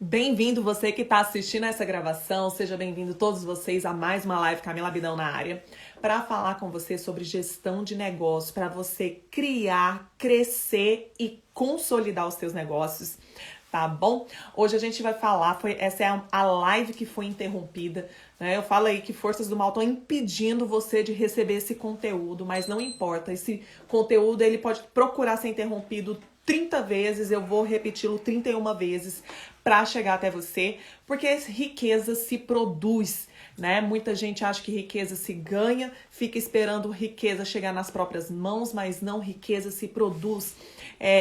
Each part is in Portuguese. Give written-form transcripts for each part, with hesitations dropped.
Bem-vindo você que está assistindo essa gravação, seja bem-vindo todos vocês a mais uma live Camila Abidão na área, para falar com você sobre gestão de negócio, para você criar, crescer e consolidar os seus negócios, tá bom? Hoje a gente vai falar, essa é a live que foi interrompida, né? Eu falo aí que forças do mal estão impedindo você de receber esse conteúdo, mas não importa, esse conteúdo ele pode procurar ser interrompido 30 vezes, eu vou repeti-lo 31 vezes para chegar até você, porque riqueza se produz, né? Muita gente acha que riqueza se ganha, fica esperando riqueza chegar nas próprias mãos, mas não, riqueza se produz.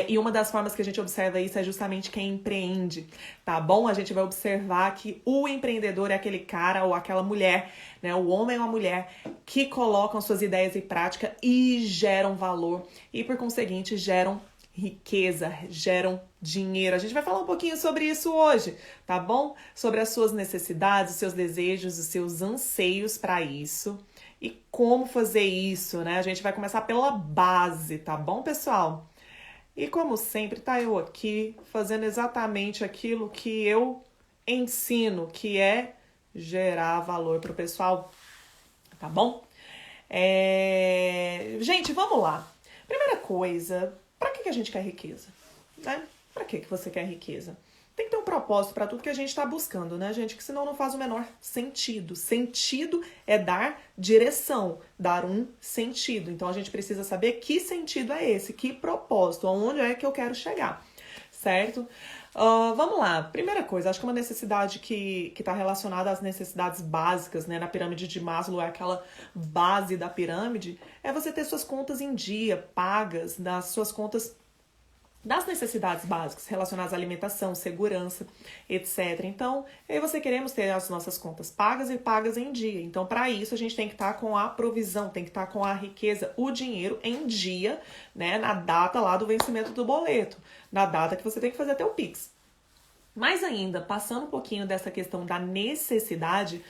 E uma das formas que a gente observa isso é justamente quem empreende, tá bom? A gente vai observar que o empreendedor é aquele cara ou aquela mulher, né? O homem ou a mulher que colocam suas ideias em prática e geram valor e, por conseguinte, geram riqueza, geram dinheiro. A gente vai falar um pouquinho sobre isso hoje, tá bom? Sobre as suas necessidades, os seus desejos, os seus anseios para isso e como fazer isso, né? A gente vai começar pela base, tá bom, pessoal? E como sempre, tá eu aqui fazendo exatamente aquilo que eu ensino, que é gerar valor pro pessoal, tá bom? Gente, vamos lá. Primeira coisa, para que a gente quer riqueza? Né? Para que você quer riqueza? Tem que ter um propósito para tudo que a gente está buscando, né, gente? Que senão não faz o menor sentido. Sentido é dar direção, dar um sentido. Então a gente precisa saber que sentido é esse, que propósito, aonde é que eu quero chegar, certo? Vamos lá. Primeira coisa, acho que uma necessidade que está relacionada às necessidades básicas, né? Na pirâmide de Maslow, é aquela base da pirâmide, é você ter suas contas em dia, pagas, das suas contas das necessidades básicas relacionadas à alimentação, segurança, etc. Então, eu e você queremos ter as nossas contas pagas e pagas em dia. Então, para isso, a gente tem que estar com a provisão, tem que estar com a riqueza, o dinheiro em dia, né, na data lá do vencimento do boleto, na data que você tem que fazer até o Pix. Mais ainda, passando um pouquinho dessa questão da necessidade,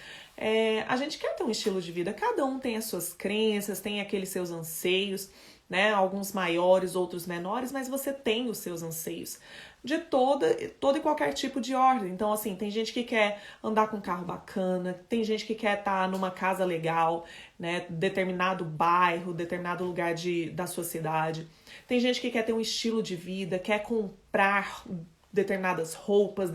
a gente quer ter um estilo de vida, cada um tem as suas crenças, tem aqueles seus anseios, né? Alguns maiores, outros menores, mas você tem os seus anseios de todo e qualquer tipo de ordem. Então, assim, tem gente que quer andar com um carro bacana, tem gente que quer estar numa casa legal, né? Determinado bairro, determinado lugar da sua cidade. Tem gente que quer ter um estilo de vida, quer comprar determinadas roupas,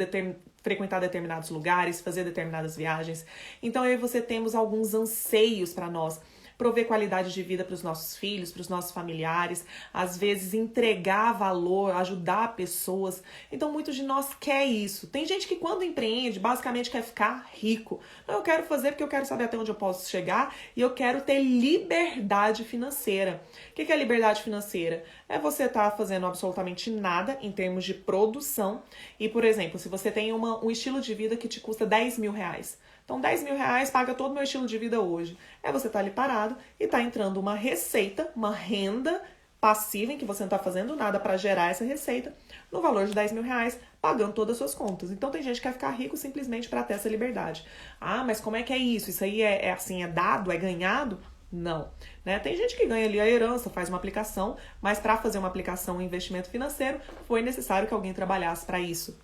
frequentar determinados lugares, fazer determinadas viagens. Então, eu e você temos alguns anseios para nós. Prover qualidade de vida para os nossos filhos, para os nossos familiares, às vezes entregar valor, ajudar pessoas. Então, muitos de nós quer isso. Tem gente que quando empreende, basicamente quer ficar rico. Eu quero fazer porque eu quero saber até onde eu posso chegar e eu quero ter liberdade financeira. O que é liberdade financeira? É você estar fazendo absolutamente nada em termos de produção. E, por exemplo, se você tem um estilo de vida que te custa 10 mil reais, então, 10 mil reais paga todo o meu estilo de vida hoje. Você estar ali parado e tá entrando uma receita, uma renda passiva em que você não está fazendo nada para gerar essa receita, no valor de 10 mil reais, pagando todas as suas contas. Então, tem gente que quer ficar rico simplesmente para ter essa liberdade. Ah, mas como é que é isso? Isso aí é assim, é dado, é ganhado? Não, né? Tem gente que ganha ali a herança, faz uma aplicação, mas para fazer uma aplicação, um investimento financeiro, foi necessário que alguém trabalhasse para isso.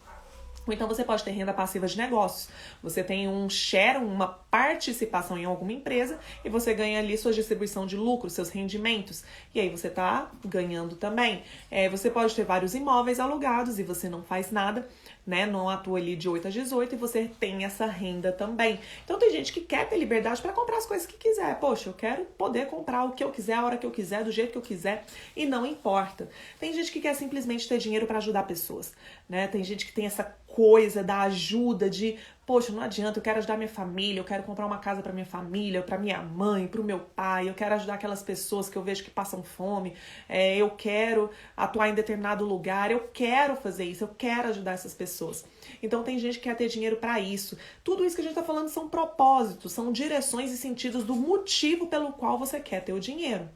Ou então você pode ter renda passiva de negócios. Você tem um share, uma participação em alguma empresa e você ganha ali sua distribuição de lucro, seus rendimentos. E aí você tá ganhando também. Você pode ter vários imóveis alugados e você não faz nada, né? Não atua ali de 8 às 18 e você tem essa renda também. Então tem gente que quer ter liberdade para comprar as coisas que quiser. Poxa, eu quero poder comprar o que eu quiser, a hora que eu quiser, do jeito que eu quiser e não importa. Tem gente que quer simplesmente ter dinheiro para ajudar pessoas, né? Tem gente que tem essa coisa da ajuda de, poxa, não adianta, eu quero ajudar minha família, eu quero comprar uma casa para minha família, para minha mãe, para o meu pai, eu quero ajudar aquelas pessoas que eu vejo que passam fome, eu quero atuar em determinado lugar, eu quero fazer isso, eu quero ajudar essas pessoas. Então tem gente que quer ter dinheiro para isso. Tudo isso que a gente tá falando são propósitos, são direções e sentidos do motivo pelo qual você quer ter o dinheiro.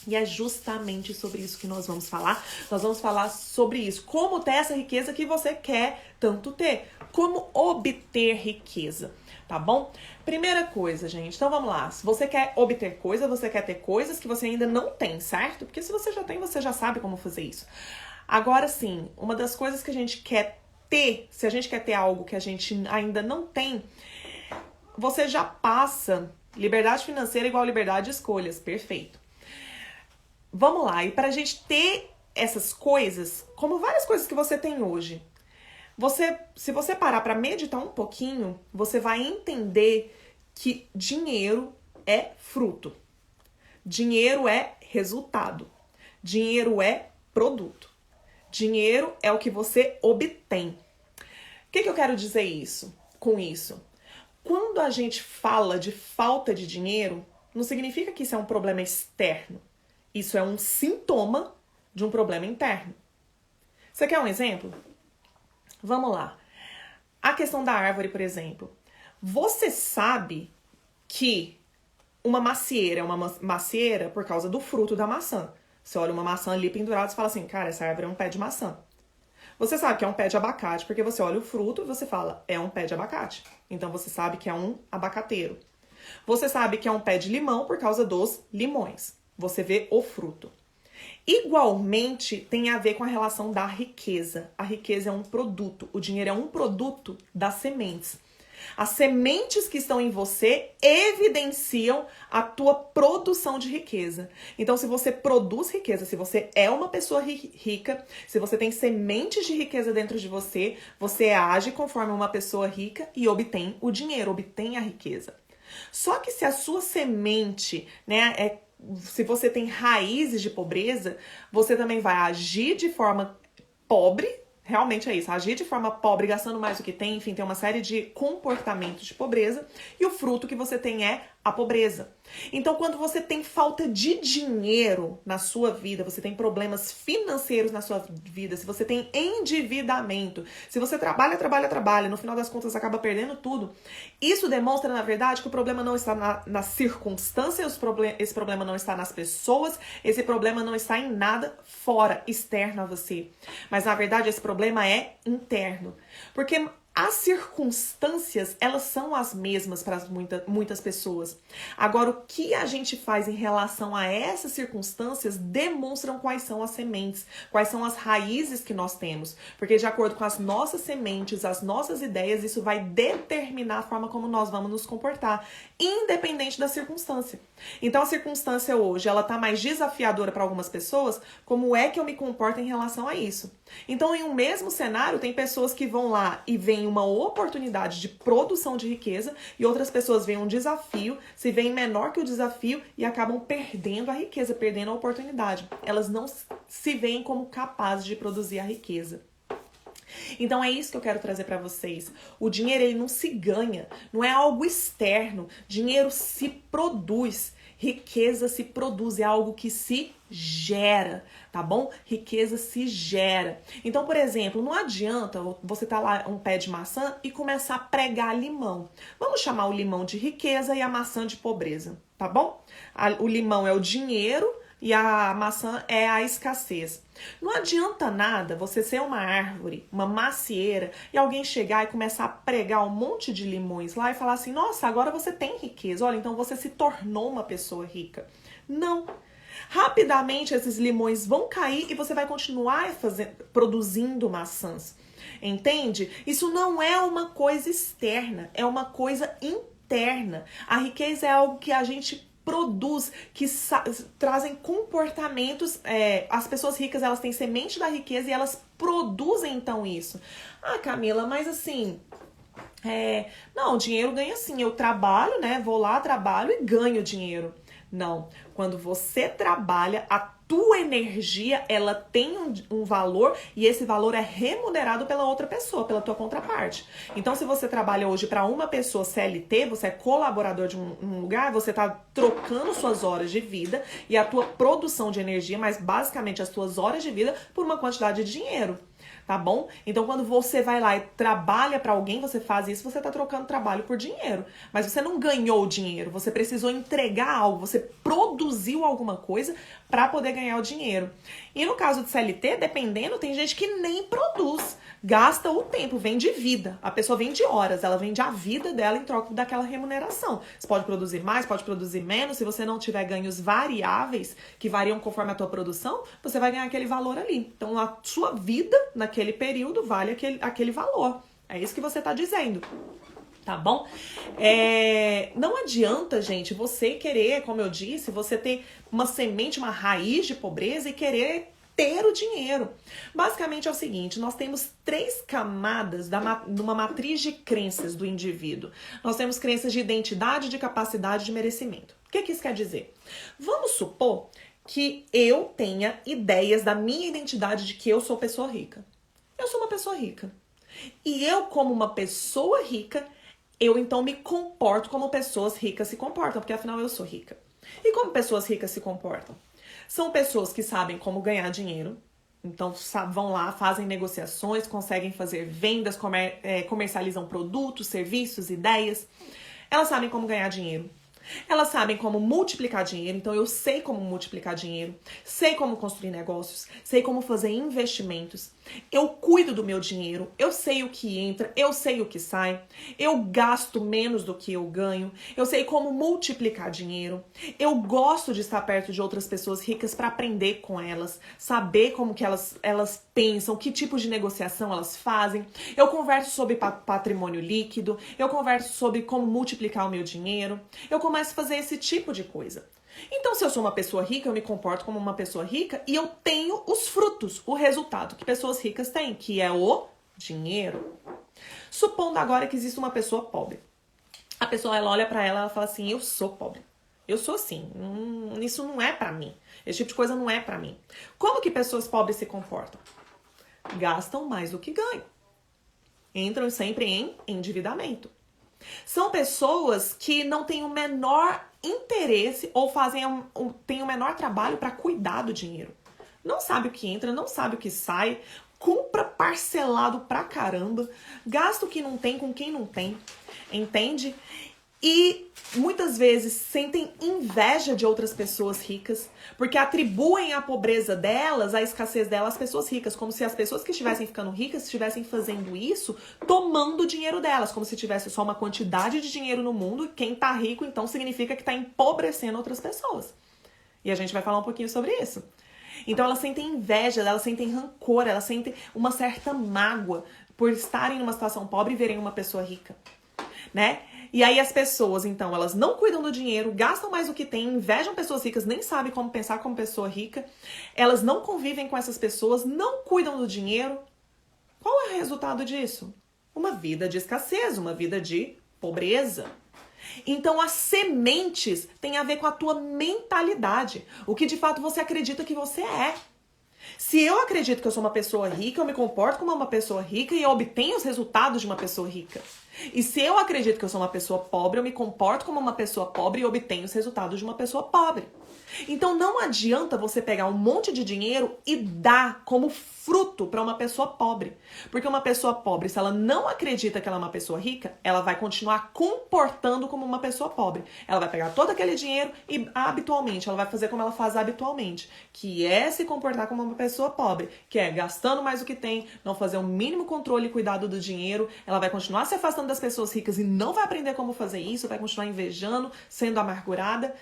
E é justamente sobre isso que nós vamos falar. Nós vamos falar sobre isso. Como ter essa riqueza que você quer tanto ter. Como obter riqueza, tá bom? Primeira coisa, gente. Então vamos lá. Se você quer obter coisa, você quer ter coisas que você ainda não tem, certo? Porque se você já tem, você já sabe como fazer isso. Agora sim, uma das coisas que a gente quer se a gente quer ter algo que a gente ainda não tem, você já passa liberdade financeira igual liberdade de escolhas, perfeito. Vamos lá, e pra gente ter essas coisas, como várias coisas que você tem hoje, se você parar pra meditar um pouquinho, você vai entender que dinheiro é fruto. Dinheiro é resultado. Dinheiro é produto. Dinheiro é o que você obtém. O que eu quero dizer com isso? Quando a gente fala de falta de dinheiro, não significa que isso é um problema externo. Isso é um sintoma de um problema interno. Você quer um exemplo? Vamos lá. A questão da árvore, por exemplo. Você sabe que uma macieira é uma macieira por causa do fruto da maçã. Você olha uma maçã ali pendurada e fala assim, cara, essa árvore é um pé de maçã. Você sabe que é um pé de abacate porque você olha o fruto e você fala, é um pé de abacate. Então você sabe que é um abacateiro. Você sabe que é um pé de limão por causa dos limões. Você vê o fruto. Igualmente tem a ver com a relação da riqueza. A riqueza é um produto. O dinheiro é um produto das sementes. As sementes que estão em você evidenciam a tua produção de riqueza. Então, se você produz riqueza, se você é uma pessoa rica, se você tem sementes de riqueza dentro de você, você age conforme uma pessoa rica e obtém o dinheiro, obtém a riqueza. Só que se a sua semente, se você tem raízes de pobreza, você também vai agir de forma pobre. Realmente é isso, agir de forma pobre, gastando mais do que tem, enfim, tem uma série de comportamentos de pobreza e o fruto que você tem é a pobreza. Então, quando você tem falta de dinheiro na sua vida, você tem problemas financeiros na sua vida, se você tem endividamento, se você trabalha, no final das contas acaba perdendo tudo, isso demonstra, na verdade, que o problema não está na circunstância, esse problema não está nas pessoas, esse problema não está em nada fora, externo a você. Mas, na verdade, esse problema é interno. Porque as circunstâncias, elas são as mesmas para muitas pessoas. Agora, o que a gente faz em relação a essas circunstâncias demonstram quais são as sementes, quais são as raízes que nós temos. Porque de acordo com as nossas sementes, as nossas ideias, isso vai determinar a forma como nós vamos nos comportar, independente da circunstância. Então, a circunstância hoje, ela tá mais desafiadora para algumas pessoas, como é que eu me comporto em relação a isso? Então, em um mesmo cenário, tem pessoas que vão lá e veem uma oportunidade de produção de riqueza e outras pessoas veem um desafio, se veem menor que o desafio e acabam perdendo a riqueza, perdendo a oportunidade. Elas não se veem como capazes de produzir a riqueza. Então é isso que eu quero trazer para vocês. O dinheiro, ele não se ganha, não é algo externo. Dinheiro se produz. Riqueza se produz, é algo que se gera, tá bom? Riqueza se gera. Então, por exemplo, não adianta você tá lá um pé de maçã e começar a pregar limão. Vamos chamar o limão de riqueza e a maçã de pobreza, tá bom? O limão é o dinheiro e a maçã é a escassez. Não adianta nada você ser uma árvore, uma macieira, e alguém chegar e começar a pregar um monte de limões lá e falar assim, nossa, agora você tem riqueza, olha, então você se tornou uma pessoa rica. Não. Rapidamente esses limões vão cair e você vai continuar produzindo maçãs. Entende? Isso não é uma coisa externa, é uma coisa interna. A riqueza é algo que a gente produz, que trazem comportamentos. As pessoas ricas, elas têm semente da riqueza e elas produzem então isso. Ah, Camila, mas assim, não, dinheiro ganha sim. Eu trabalho, né? Vou lá, trabalho e ganho dinheiro. Não, quando você trabalha, a tua energia, ela tem um valor e esse valor é remunerado pela outra pessoa, pela tua contraparte. Então, se você trabalha hoje para uma pessoa CLT, você é colaborador de um lugar, você está trocando suas horas de vida e a tua produção de energia, mas basicamente as tuas horas de vida, por uma quantidade de dinheiro. Tá bom? Então, quando você vai lá e trabalha para alguém, você faz isso, você tá trocando trabalho por dinheiro. Mas você não ganhou o dinheiro, você precisou entregar algo, você produziu alguma coisa para poder ganhar o dinheiro. E no caso de CLT, dependendo, tem gente que nem produz, gasta o tempo, vende vida. A pessoa vende horas, ela vende a vida dela em troca daquela remuneração. Você pode produzir mais, pode produzir menos. Se você não tiver ganhos variáveis, que variam conforme a tua produção, você vai ganhar aquele valor ali. Então, a sua vida, naquele naquele período vale aquele valor. É isso que você tá dizendo. Tá bom? Não adianta, gente, você querer, como eu disse, você ter uma semente, uma raiz de pobreza e querer ter o dinheiro. Basicamente é o seguinte, nós temos 3 camadas numa matriz de crenças do indivíduo. Nós temos crenças de identidade, de capacidade, de merecimento. O que isso quer dizer? Vamos supor que eu tenha ideias da minha identidade de que eu sou pessoa rica. Eu sou uma pessoa rica. E eu, como uma pessoa rica, eu então me comporto como pessoas ricas se comportam, porque afinal eu sou rica. E como pessoas ricas se comportam? São pessoas que sabem como ganhar dinheiro, então vão lá, fazem negociações, conseguem fazer vendas, comercializam produtos, serviços, ideias. Elas sabem como ganhar dinheiro. Elas sabem como multiplicar dinheiro, então eu sei como multiplicar dinheiro, sei como construir negócios, sei como fazer investimentos, eu cuido do meu dinheiro, eu sei o que entra, eu sei o que sai, eu gasto menos do que eu ganho, eu sei como multiplicar dinheiro, eu gosto de estar perto de outras pessoas ricas para aprender com elas, saber como que elas pensam, que tipo de negociação elas fazem, eu converso sobre patrimônio líquido, eu converso sobre como multiplicar o meu dinheiro, eu começo a fazer esse tipo de coisa. Então, se eu sou uma pessoa rica, eu me comporto como uma pessoa rica e eu tenho os frutos, o resultado que pessoas ricas têm, que é o dinheiro. Supondo agora que existe uma pessoa pobre. A pessoa, ela olha pra ela e fala assim, eu sou pobre. Eu sou assim, isso não é pra mim. Esse tipo de coisa não é pra mim. Como que pessoas pobres se comportam? Gastam mais do que ganham. Entram sempre em endividamento. São pessoas que não têm o menor interesse ou têm o menor trabalho para cuidar do dinheiro. Não sabe o que entra, não sabe o que sai, compra parcelado pra caramba, gasta o que não tem com quem não tem, entende? E muitas vezes sentem inveja de outras pessoas ricas, porque atribuem a pobreza delas, a escassez delas às pessoas ricas, como se as pessoas que estivessem ficando ricas estivessem fazendo isso tomando o dinheiro delas, como se tivesse só uma quantidade de dinheiro no mundo e quem tá rico então significa que tá empobrecendo outras pessoas. E a gente vai falar um pouquinho sobre isso. Então elas sentem inveja, elas sentem rancor, elas sentem uma certa mágoa por estarem numa situação pobre e verem uma pessoa rica, né? E aí as pessoas, então, elas não cuidam do dinheiro, gastam mais do que têm, invejam pessoas ricas, nem sabem como pensar como pessoa rica, elas não convivem com essas pessoas, não cuidam do dinheiro. Qual é o resultado disso? Uma vida de escassez, uma vida de pobreza. Então as sementes têm a ver com a tua mentalidade, o que de fato você acredita que você é. Se eu acredito que eu sou uma pessoa rica, eu me comporto como uma pessoa rica e eu obtenho os resultados de uma pessoa rica. E se eu acredito que eu sou uma pessoa pobre, eu me comporto como uma pessoa pobre e obtenho os resultados de uma pessoa pobre. Então não adianta você pegar um monte de dinheiro e dar como fruto para uma pessoa pobre. Porque uma pessoa pobre, se ela não acredita que ela é uma pessoa rica, ela vai continuar comportando como uma pessoa pobre. Ela vai pegar todo aquele dinheiro e habitualmente, ela vai fazer como ela faz habitualmente, que é se comportar como uma pessoa pobre, que é gastando mais do que tem, não fazer o mínimo controle e cuidado do dinheiro. Ela vai continuar se afastando das pessoas ricas e não vai aprender como fazer isso, vai continuar invejando, sendo amargurada.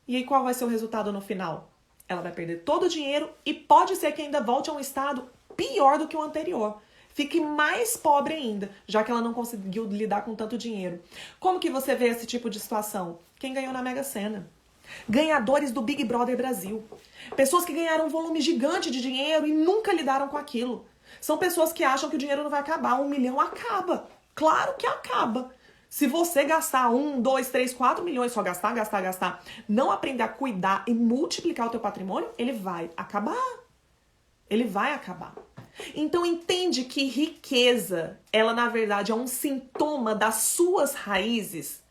E aí qual vai ser o resultado no final? Ela vai perder todo o dinheiro e pode ser que ainda volte a um estado pior do que o anterior. Fique mais pobre ainda, já que ela não conseguiu lidar com tanto dinheiro. Como que você vê esse tipo de situação? Quem ganhou na Mega Sena? Ganhadores do Big Brother Brasil. Pessoas que ganharam um volume gigante de dinheiro e nunca lidaram com aquilo. São pessoas que acham que o dinheiro não vai acabar. 1 milhão acaba. Claro que acaba. Se você gastar 1, 2, 3, 4 milhões, só gastar, não aprender a cuidar e multiplicar o teu patrimônio, ele vai acabar. Ele vai acabar. Então entende que riqueza, ela na verdade é um sintoma das suas raízes,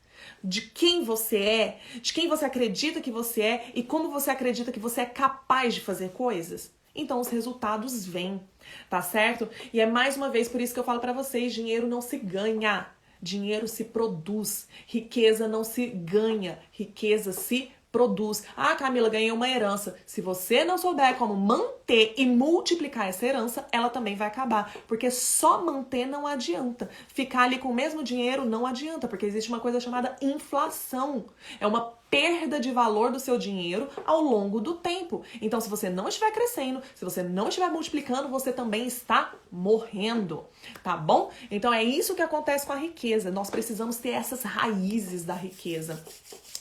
de quem você é, de quem você acredita que você é e como você acredita que você é capaz de fazer coisas. Então os resultados vêm, tá certo? E é mais uma vez por isso que eu falo pra vocês, dinheiro não se ganha. Dinheiro se produz, riqueza não se ganha, riqueza se produz. Ah, Camila, ganhei uma herança. Se você não souber como manter e multiplicar essa herança, ela também vai acabar. Porque só manter não adianta. Ficar ali com o mesmo dinheiro não adianta, porque existe uma coisa chamada inflação. É uma perda de valor do seu dinheiro ao longo do tempo. Então, se você não estiver crescendo, se você não estiver multiplicando, você também está morrendo, tá bom? Então, é isso que acontece com a riqueza. Nós precisamos ter essas raízes da riqueza.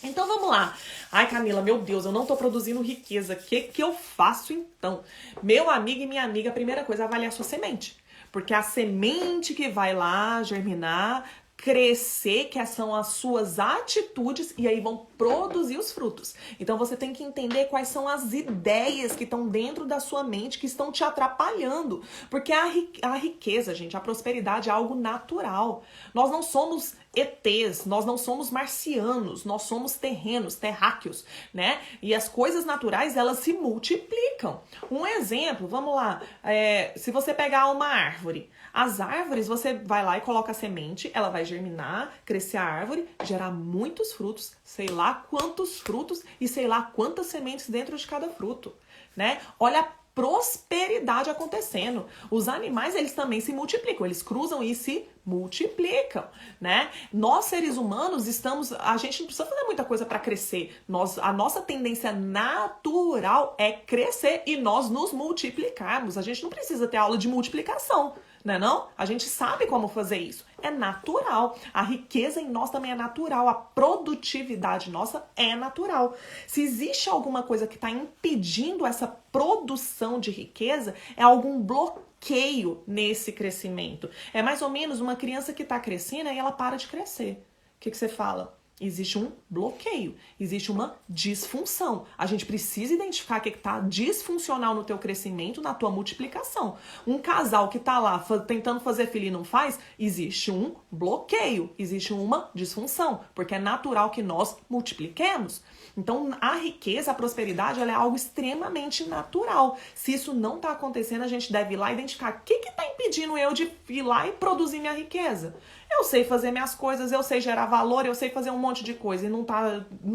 Então, vamos lá. Ai, Camila, meu Deus, eu não tô produzindo riqueza. O que eu faço então? Meu amigo e minha amiga, a primeira coisa é avaliar a sua semente. Porque a semente que vai lá germinar, crescer, que são as suas atitudes, e aí vão produzir os frutos. Então você tem que entender quais são as ideias que estão dentro da sua mente que estão te atrapalhando. Porque a riqueza, gente, a prosperidade é algo natural. Nós não somos ETs, nós não somos marcianos, nós somos terrenos, terráqueos, né? E as coisas naturais, elas se multiplicam. Um exemplo, vamos lá, se você pegar uma árvore, as árvores, você vai lá e coloca a semente, ela vai germinar, crescer a árvore, gerar muitos frutos, sei lá quantos frutos e sei lá quantas sementes dentro de cada fruto, né? Olha a prosperidade acontecendo. Os animais, eles também se multiplicam, eles cruzam e se multiplicam, né? Nós, seres humanos, a gente não precisa fazer muita coisa para crescer. A nossa tendência natural é crescer e nós nos multiplicarmos. A gente não precisa ter aula de multiplicação, né não? A gente sabe como fazer isso. É natural. A riqueza em nós também é natural. A produtividade nossa é natural. Se existe alguma coisa que está impedindo essa produção de riqueza, é algum bloqueio nesse crescimento. É mais ou menos uma criança que está crescendo e ela para de crescer. O que você fala? Existe um bloqueio, existe uma disfunção. A gente precisa identificar o que está disfuncional no teu crescimento, na tua multiplicação. Um casal que está lá tentando fazer filho e não faz, existe um bloqueio, existe uma disfunção, porque é natural que nós multipliquemos. Então, a riqueza, a prosperidade, ela é algo extremamente natural. Se isso não está acontecendo, a gente deve ir lá identificar o que está impedindo eu de ir lá e produzir minha riqueza. Eu sei fazer minhas coisas, eu sei gerar valor, eu sei fazer um monte de coisa e não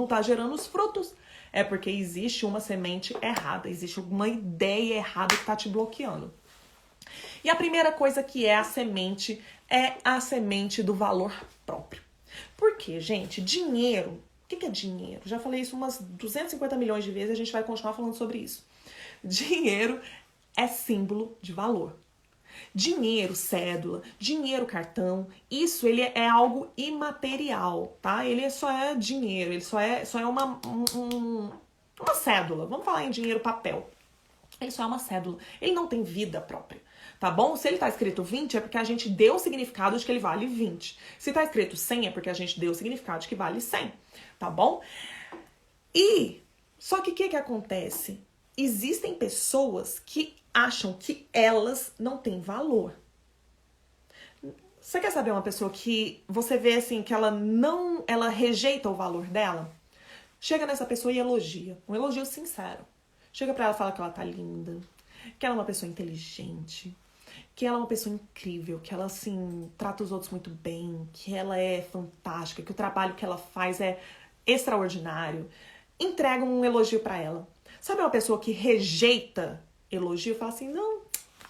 tá gerando os frutos. É porque existe uma semente errada, existe uma ideia errada que está te bloqueando. E a primeira coisa que é a semente do valor próprio. Por quê, gente? Dinheiro. O que é dinheiro? Já falei isso umas 250 milhões de vezes e a gente vai continuar falando sobre isso. Dinheiro é símbolo de valor. Dinheiro, cédula, dinheiro, cartão, isso ele é algo imaterial, tá? Ele só é dinheiro, ele só é uma cédula. Vamos falar em dinheiro papel. Ele só é uma cédula, ele não tem vida própria, tá bom? Se ele tá escrito 20 é porque a gente deu o significado de que ele vale 20. Se tá escrito 100 é porque a gente deu o significado de que vale 100, tá bom? Só que o que acontece? Existem pessoas que acham que elas não têm valor. Você quer saber uma pessoa que você vê assim que ela rejeita o valor dela? Chega nessa pessoa e elogia, um elogio sincero. Chega pra ela e fala que ela tá linda, que ela é uma pessoa inteligente, que ela é uma pessoa incrível, que ela assim trata os outros muito bem, que ela é fantástica, que o trabalho que ela faz é extraordinário. Entrega um elogio pra ela. Sabe uma pessoa que rejeita elogio? Fala assim, não,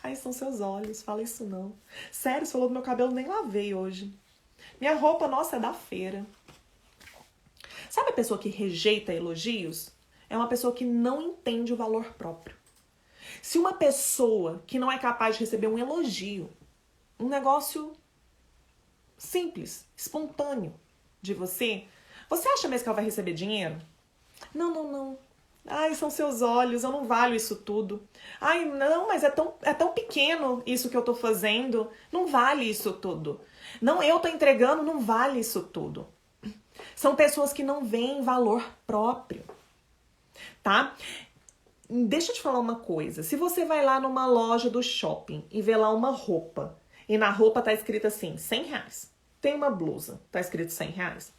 ai, são seus olhos, fala isso não. Sério, você falou do meu cabelo, nem lavei hoje. Minha roupa, nossa, é da feira. Sabe a pessoa que rejeita elogios? É uma pessoa que não entende o valor próprio. Se uma pessoa que não é capaz de receber um elogio, um negócio simples, espontâneo de você, você acha mesmo que ela vai receber dinheiro? Não. Ai, são seus olhos, eu não valho isso tudo. Ai, não, mas é tão pequeno isso que eu tô fazendo. Não vale isso tudo. Não, eu tô entregando, não vale isso tudo. São pessoas que não veem valor próprio, tá? Deixa eu te falar uma coisa. Se você vai lá numa loja do shopping e vê lá uma roupa, e na roupa tá escrito assim, R$100. Tem uma blusa, tá escrito R$100.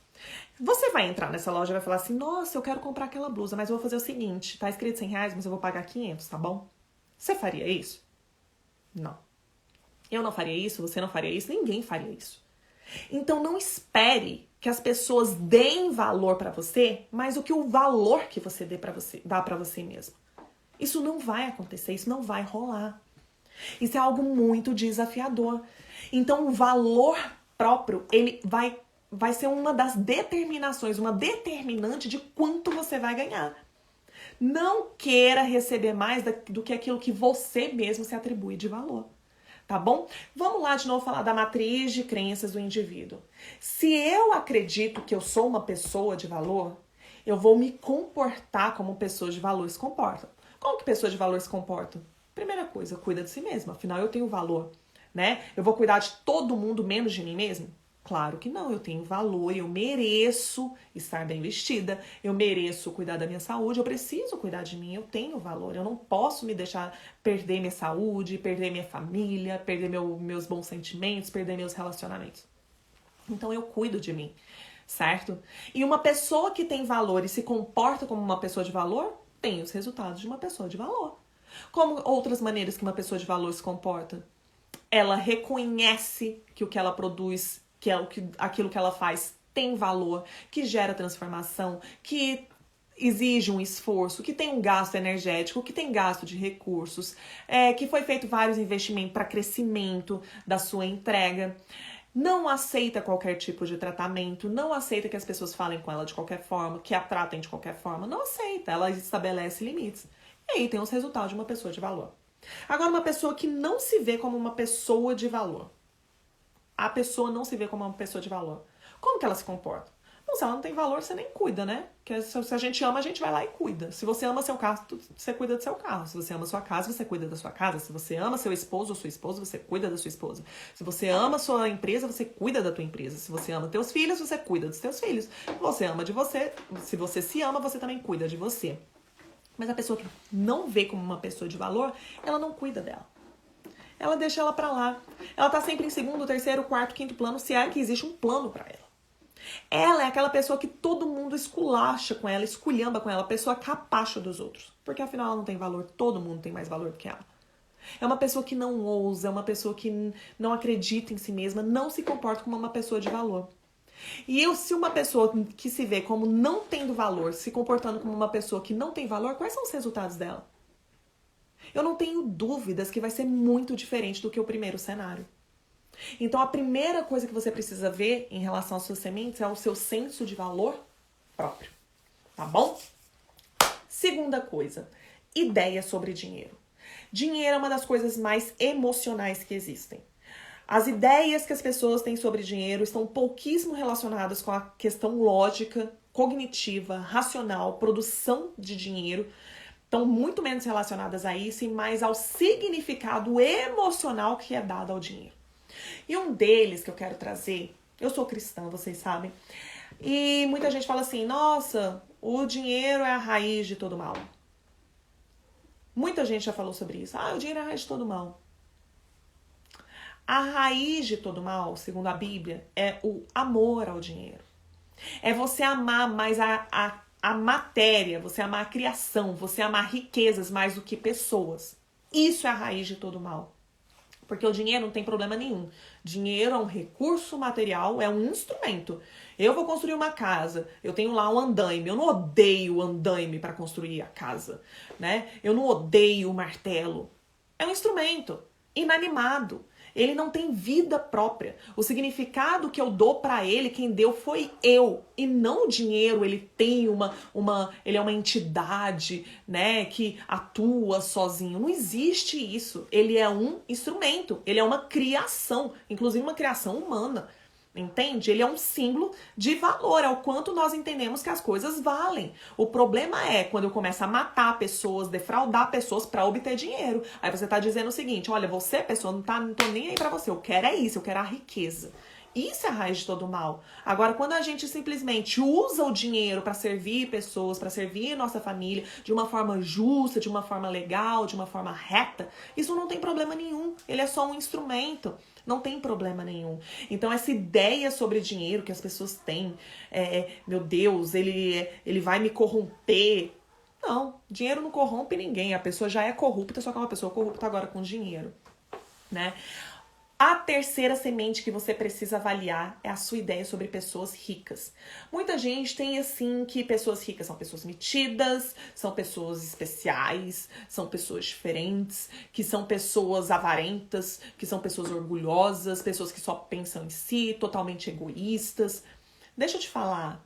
Você vai entrar nessa loja e vai falar assim, nossa, eu quero comprar aquela blusa, mas eu vou fazer o seguinte, tá escrito R$100, mas eu vou pagar 500, tá bom? Você faria isso? Não. Eu não faria isso, você não faria isso, ninguém faria isso. Então não espere que as pessoas deem valor pra você, mais do que o valor que você dá pra você mesmo. Isso não vai acontecer, isso não vai rolar. Isso é algo muito desafiador. Então o valor próprio, ele vai vai ser uma das determinações, uma determinante de quanto você vai ganhar. Não queira receber mais do que aquilo que você mesmo se atribui de valor. Tá bom? Vamos lá de novo falar da matriz de crenças do indivíduo. Se eu acredito que eu sou uma pessoa de valor, eu vou me comportar como pessoas de valor se comportam. Como que pessoas de valor se comportam? Primeira coisa, cuida de si mesma. Afinal, eu tenho valor, né? Eu vou cuidar de todo mundo menos de mim mesmo? Claro que não, eu tenho valor, eu mereço estar bem vestida, eu mereço cuidar da minha saúde, eu preciso cuidar de mim, eu tenho valor, eu não posso me deixar perder minha saúde, perder minha família, perder meus bons sentimentos, perder meus relacionamentos. Então eu cuido de mim, certo? E uma pessoa que tem valor e se comporta como uma pessoa de valor, tem os resultados de uma pessoa de valor. Como outras maneiras que uma pessoa de valor se comporta? Ela reconhece que o que ela produz, aquilo que ela faz tem valor, que gera transformação, que exige um esforço, que tem um gasto energético, que tem gasto de recursos, que foi feito vários investimentos para crescimento da sua entrega. Não aceita qualquer tipo de tratamento, não aceita que as pessoas falem com ela de qualquer forma, que a tratem de qualquer forma, não aceita, ela estabelece limites. E aí tem os resultados de uma pessoa de valor. Agora, uma pessoa que não se vê como uma pessoa de valor. A pessoa não se vê como uma pessoa de valor. Como que ela se comporta? Bom, se ela não tem valor, você nem cuida, né? Porque se a gente ama, a gente vai lá e cuida. Se você ama seu carro, você cuida do seu carro. Se você ama sua casa, você cuida da sua casa. Se você ama seu esposo ou sua esposa, você cuida da sua esposa. Se você ama sua empresa, você cuida da tua empresa. Se você ama teus filhos, você cuida dos teus filhos. Se você ama de você, se você se ama, você também cuida de você. Mas a pessoa que não vê como uma pessoa de valor, ela não cuida dela. Ela deixa ela pra lá. Ela tá sempre em segundo, terceiro, quarto, quinto plano, se é que existe um plano pra ela. Ela é aquela pessoa que todo mundo esculacha com ela, esculhamba com ela, a pessoa capacha dos outros. Porque afinal ela não tem valor, todo mundo tem mais valor do que ela. É uma pessoa que não ousa, é uma pessoa que não acredita em si mesma, não se comporta como uma pessoa de valor. E se uma pessoa que se vê como não tendo valor, se comportando como uma pessoa que não tem valor, quais são os resultados dela? Eu não tenho dúvidas que vai ser muito diferente do que o primeiro cenário. Então, a primeira coisa que você precisa ver em relação às suas sementes é o seu senso de valor próprio. Tá bom? Segunda coisa, ideia sobre dinheiro. Dinheiro é uma das coisas mais emocionais que existem. As ideias que as pessoas têm sobre dinheiro estão pouquíssimo relacionadas com a questão lógica, cognitiva, racional, produção de dinheiro. Estão muito menos relacionadas a isso e mais ao significado emocional que é dado ao dinheiro. E um deles que eu quero trazer, eu sou cristã, vocês sabem, e muita gente fala assim, nossa, o dinheiro é a raiz de todo mal. Muita gente já falou sobre isso. O dinheiro é a raiz de todo mal. A raiz de todo mal, segundo a Bíblia, é o amor ao dinheiro. É você amar mais a matéria, você amar a criação, você amar riquezas mais do que pessoas. Isso é a raiz de todo mal. Porque o dinheiro não tem problema nenhum. Dinheiro é um recurso material, é um instrumento. Eu vou construir uma casa, eu tenho lá um andaime. Eu não odeio o andaime para construir a casa, né? Eu não odeio o martelo. É um instrumento inanimado. Ele não tem vida própria. O significado que eu dou para ele, quem deu foi eu e não o dinheiro. Ele tem ele é uma entidade, né, que atua sozinho. Não existe isso. Ele é um instrumento. Ele é uma criação, inclusive uma criação humana. Entende? Ele é um símbolo de valor, é o quanto nós entendemos que as coisas valem. O problema é quando eu começo a matar pessoas, defraudar pessoas para obter dinheiro. Aí você tá dizendo o seguinte, olha, você, pessoa, não tô nem aí pra você, eu quero é isso, eu quero a riqueza. Isso é a raiz de todo mal. Agora, quando a gente simplesmente usa o dinheiro para servir pessoas, para servir nossa família de uma forma justa, de uma forma legal, de uma forma reta, isso não tem problema nenhum. Ele é só um instrumento. Não tem problema nenhum. Então, essa ideia sobre dinheiro que as pessoas têm, meu Deus, ele vai me corromper. Não, dinheiro não corrompe ninguém. A pessoa já é corrupta, só que é uma pessoa corrupta agora com dinheiro, né? A terceira semente que você precisa avaliar é a sua ideia sobre pessoas ricas. Muita gente tem assim que pessoas ricas são pessoas metidas, são pessoas especiais, são pessoas diferentes, que são pessoas avarentas, que são pessoas orgulhosas, pessoas que só pensam em si, totalmente egoístas. Deixa eu te falar.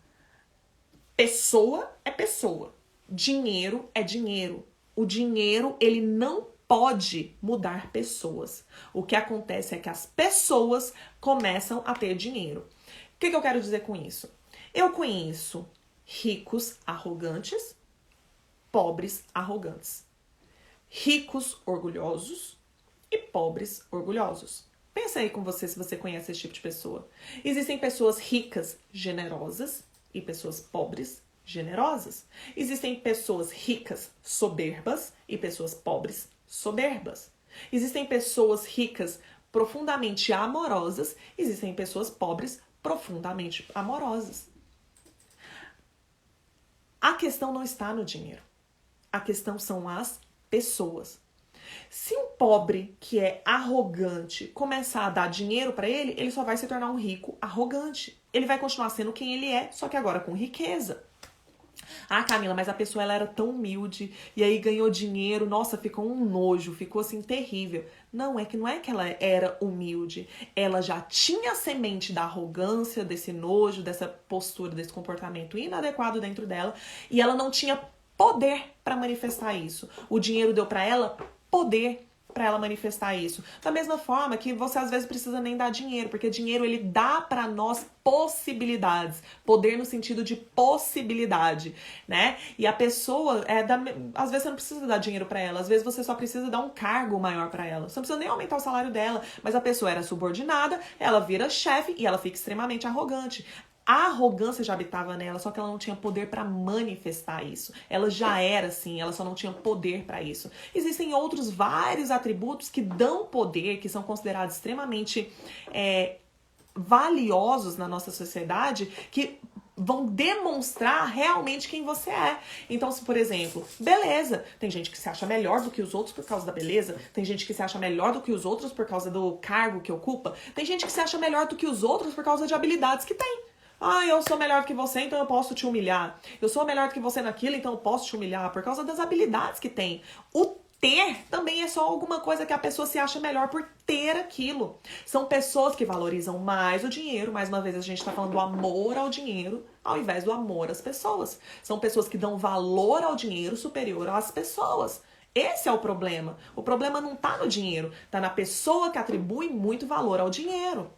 Pessoa é pessoa. Dinheiro é dinheiro. O dinheiro, ele não pode mudar pessoas. O que acontece é que as pessoas começam a ter dinheiro. O que eu quero dizer com isso? Eu conheço ricos arrogantes, pobres arrogantes. Ricos orgulhosos e pobres orgulhosos. Pensa aí com você se você conhece esse tipo de pessoa. Existem pessoas ricas generosas e pessoas pobres generosas. Existem pessoas ricas soberbas e pessoas pobres soberbas. Existem pessoas ricas profundamente amorosas, existem pessoas pobres profundamente amorosas. A questão não está no dinheiro. A questão são as pessoas. Se um pobre que é arrogante começar a dar dinheiro para ele, ele só vai se tornar um rico arrogante. Ele vai continuar sendo quem ele é, só que agora com riqueza. Ah, Camila, mas a pessoa ela era tão humilde e aí ganhou dinheiro, nossa, ficou um nojo, ficou assim terrível. Não é que ela era humilde, ela já tinha a semente da arrogância, desse nojo, dessa postura, desse comportamento inadequado dentro dela e ela não tinha poder para manifestar isso. O dinheiro deu para ela poder para ela manifestar isso. Da mesma forma que você às vezes precisa nem dar dinheiro, porque dinheiro ele dá para nós possibilidades, poder no sentido de possibilidade, né? E a pessoa às vezes você não precisa dar dinheiro para ela, às vezes você só precisa dar um cargo maior para ela. Você não precisa nem aumentar o salário dela, mas a pessoa era subordinada, ela vira chefe e ela fica extremamente arrogante. A arrogância já habitava nela, só que ela não tinha poder para manifestar isso. Ela já era assim, ela só não tinha poder para isso. Existem outros vários atributos que dão poder, que são considerados extremamente valiosos na nossa sociedade, que vão demonstrar realmente quem você é. Então, se, por exemplo, beleza, tem gente que se acha melhor do que os outros por causa da beleza, tem gente que se acha melhor do que os outros por causa do cargo que ocupa, tem gente que se acha melhor do que os outros por causa de habilidades que tem. Ah, eu sou melhor do que você, então eu posso te humilhar. Eu sou melhor do que você naquilo, então eu posso te humilhar. Por causa das habilidades que tem. O ter também é só alguma coisa que a pessoa se acha melhor por ter aquilo. São pessoas que valorizam mais o dinheiro. Mais uma vez, a gente está falando do amor ao dinheiro ao invés do amor às pessoas. São pessoas que dão valor ao dinheiro superior às pessoas. Esse é o problema. O problema não está no dinheiro. Está na pessoa que atribui muito valor ao dinheiro.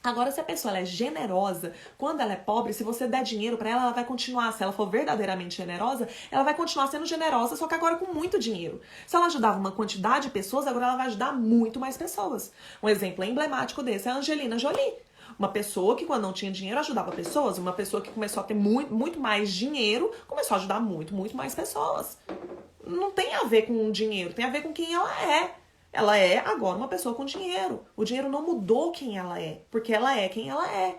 Agora, se a pessoa é generosa, quando ela é pobre, se você der dinheiro pra ela, ela vai continuar. Se ela for verdadeiramente generosa, ela vai continuar sendo generosa, só que agora com muito dinheiro. Se ela ajudava uma quantidade de pessoas, agora ela vai ajudar muito mais pessoas. Um exemplo emblemático desse é a Angelina Jolie. Uma pessoa que quando não tinha dinheiro ajudava pessoas. Uma pessoa que começou a ter muito mais dinheiro, começou a ajudar muito mais pessoas. Não tem a ver com o dinheiro, tem a ver com quem ela é. Ela é agora uma pessoa com dinheiro. O dinheiro não mudou quem ela é, porque ela é quem ela é.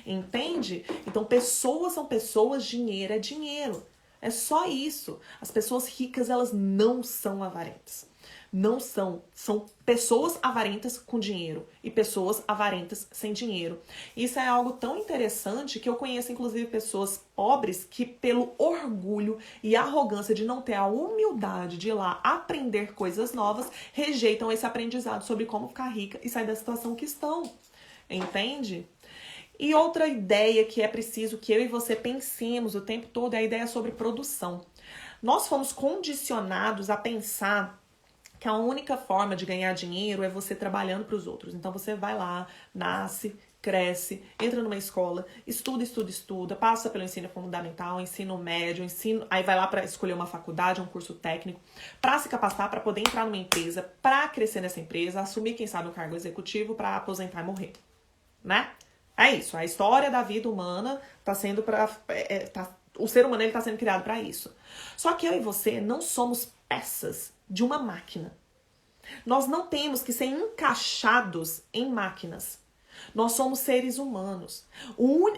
Entende? Então, pessoas são pessoas, dinheiro é dinheiro. É só isso. As pessoas ricas, elas não são avarentas. Não são. São pessoas avarentas com dinheiro e pessoas avarentas sem dinheiro. Isso é algo tão interessante que eu conheço, inclusive, pessoas pobres que, pelo orgulho e arrogância de não ter a humildade de ir lá aprender coisas novas, rejeitam esse aprendizado sobre como ficar rica e sair da situação que estão. Entende? E outra ideia que é preciso que eu e você pensemos o tempo todo é a ideia sobre produção. Nós fomos condicionados a pensar que a única forma de ganhar dinheiro é você trabalhando para os outros. Então você vai lá, nasce, cresce, entra numa escola, estuda, passa pelo ensino fundamental, ensino médio, aí vai lá para escolher uma faculdade, um curso técnico, para se capacitar, para poder entrar numa empresa, para crescer nessa empresa, assumir, quem sabe, um cargo executivo, para aposentar e morrer, né? É isso, a história da vida humana tá sendo o ser humano ele tá sendo criado para isso. Só que eu e você não somos peças de uma máquina. Nós não temos que ser encaixados em máquinas. Nós somos seres humanos.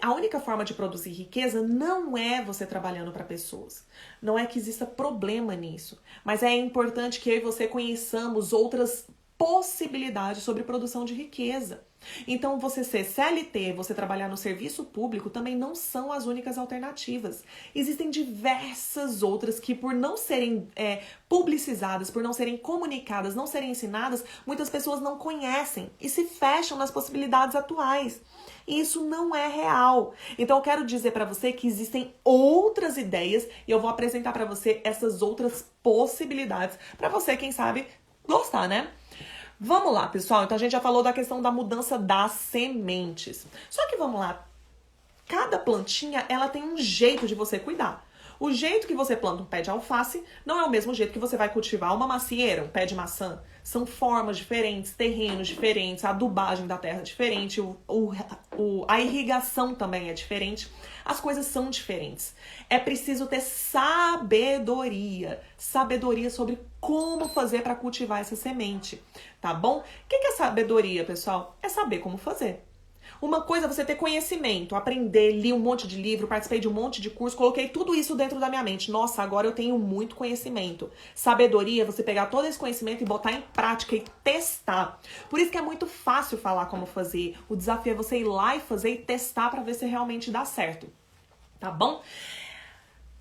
A única forma de produzir riqueza não é você trabalhando para pessoas. Não é que exista problema nisso. Mas é importante que eu e você conheçamos outras possibilidades sobre produção de riqueza. Então, você ser CLT, você trabalhar no serviço público, também não são as únicas alternativas. Existem diversas outras que, por não serem publicizadas, por não serem comunicadas, não serem ensinadas, muitas pessoas não conhecem e se fecham nas possibilidades atuais. E isso não é real. Então, eu quero dizer para você que existem outras ideias e eu vou apresentar para você essas outras possibilidades para você, quem sabe, gostar, né? Vamos lá, pessoal. Então, a gente já falou da questão da mudança das sementes. Só que vamos lá. Cada plantinha, ela tem um jeito de você cuidar. O jeito que você planta um pé de alface não é o mesmo jeito que você vai cultivar uma macieira, um pé de maçã. São formas diferentes, terrenos diferentes, a adubagem da terra é diferente, a irrigação também é diferente. As coisas são diferentes. É preciso ter sabedoria. Sabedoria sobre como fazer para cultivar essa semente, tá bom? O que é sabedoria, pessoal? É saber como fazer. Uma coisa é você ter conhecimento, aprender, li um monte de livro, participei de um monte de curso, coloquei tudo isso dentro da minha mente. Nossa, agora eu tenho muito conhecimento. Sabedoria é você pegar todo esse conhecimento e botar em prática e testar. Por isso que é muito fácil falar como fazer. O desafio é você ir lá e fazer e testar para ver se realmente dá certo. Tá bom?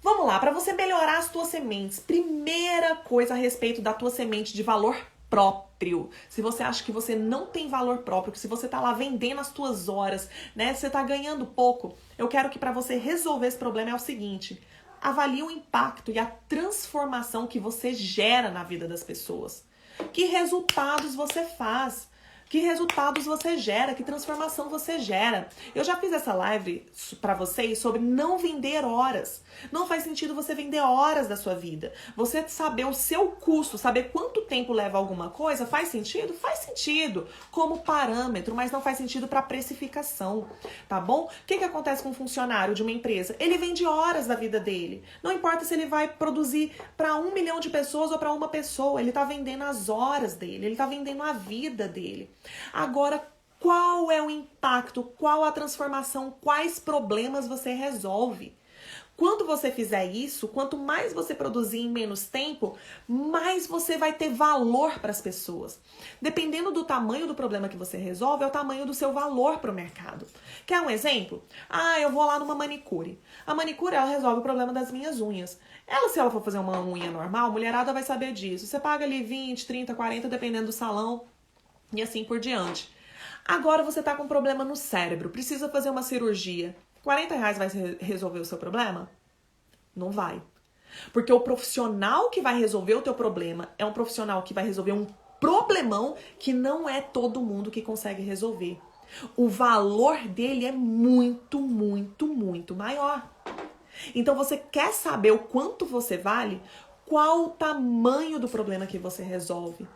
Vamos lá, para você melhorar as tuas sementes. Primeira coisa a respeito da tua semente de valor próprio. Se você acha que você não tem valor próprio, que se você tá lá vendendo as tuas horas, né, você tá ganhando pouco, eu quero que para você resolver esse problema é o seguinte: avalie o impacto e a transformação que você gera na vida das pessoas. Que resultados você faz? Que resultados você gera? Que transformação você gera? Eu já fiz essa live para vocês sobre não vender horas. Não faz sentido você vender horas da sua vida. Você saber o seu custo, saber quanto tempo leva alguma coisa, faz sentido? Faz sentido como parâmetro, mas não faz sentido para precificação, tá bom? O que acontece com um funcionário de uma empresa? Ele vende horas da vida dele. Não importa se ele vai produzir para 1 milhão de pessoas ou para uma pessoa, ele tá vendendo as horas dele, ele tá vendendo a vida dele. Agora, qual é o impacto, qual a transformação, quais problemas você resolve? Quando você fizer isso, quanto mais você produzir em menos tempo, mais você vai ter valor para as pessoas. Dependendo do tamanho do problema que você resolve, é o tamanho do seu valor para o mercado. Quer um exemplo? Eu vou lá numa manicure. A manicure, ela resolve o problema das minhas unhas. Se ela for fazer uma unha normal, a mulherada vai saber disso. Você paga ali 20, 30, 40, dependendo do salão. E assim por diante. Agora você tá com um problema no cérebro, precisa fazer uma cirurgia. R$40 vai resolver o seu problema? Não vai. Porque o profissional que vai resolver o teu problema é um profissional que vai resolver um problemão que não é todo mundo que consegue resolver. O valor dele é muito, muito, muito maior. Então você quer saber o quanto você vale? Qual o tamanho do problema que você resolve?